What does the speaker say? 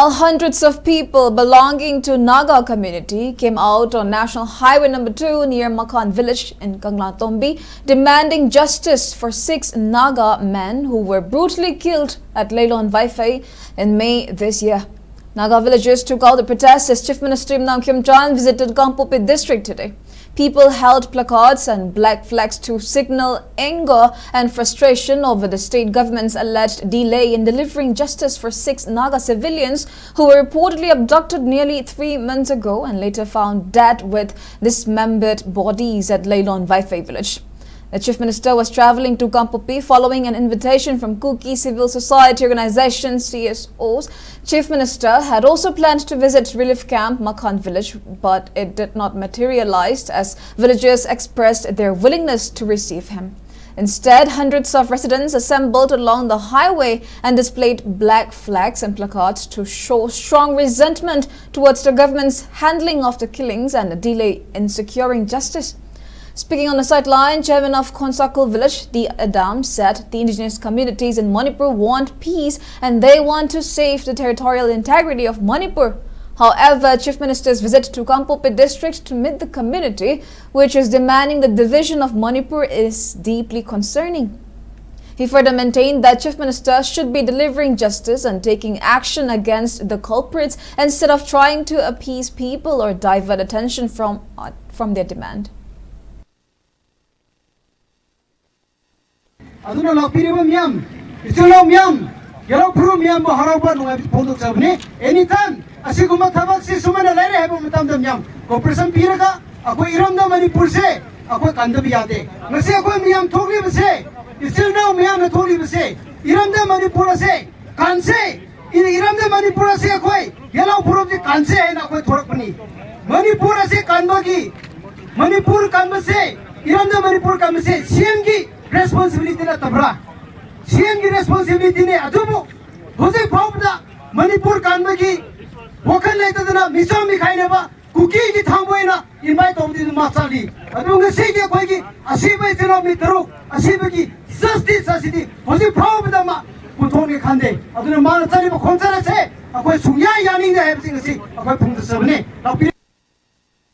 Meanwhile, hundreds of people belonging to Naga community came out on National Highway number 2 near Makan village in Kangpokpi, demanding justice for 6 Naga men who were brutally killed at Leilon Wi-Fi in May this year. Naga villagers took out the protest as Chief Minister Khemchand'S visited Kangpokpi district today. People held placards and black flags to signal anger and frustration over the state government's alleged delay in delivering justice for 6 Naga civilians who were reportedly abducted nearly 3 months ago and later found dead with dismembered bodies at Leilon Wi-Fi village. The Chief Minister was travelling to Kangpokpi following an invitation from Kuki Civil Society Organizations CSOs. Chief Minister had also planned to visit relief camp Makan village, but it did not materialize as villagers expressed their willingness to receive him. Instead, hundreds of residents assembled along the highway and displayed black flags and placards to show strong resentment towards the government's handling of the killings and the delay in securing justice. Speaking on the sideline, Chairman of Khonsakul village, D. Adam, said the indigenous communities in Manipur want peace and they want to save the territorial integrity of Manipur. However, Chief Minister's visit to Kangpokpi district to meet the community, which is demanding the division of Manipur, is deeply concerning. He further maintained that Chief Minister should be delivering justice and taking action against the culprits instead of trying to appease people or divert attention from their demand. aduna lakpiriba miyam icholo miyam yalo phuru miyam bo harauba nungai phondok chabne anytime asiguma thabak se sumana laire haiba matamda miyam cooperation piraga akoi iramda manipur se akoi kandabi yade ngase akoi miyam thogli base ichilna miyam na thogli base iramda manipur se kanse iramda manipur se akoi yalo phuru ji kanse hai na akoi thorak pani manipur se kanbagi manipur kanbase iramda manipur kanbase CM ki responsibility na tabra CM की responsibility ने अदुबो होजे फाउदा मणिपुर कानबगी वखन लेते ना मिचो मिखाइ नेबा cookie की थांबोय ना invite of the माचाली अदुंग सेगे कोई की असीबे जनो मितरो असीबगी जस्टिस असीदी होजे फाउदा मा पुथोने खांदे अदुन मान चली खोंचरा से अकोय सुया यानी ने हेबसिंग से अकोय फुंग सबने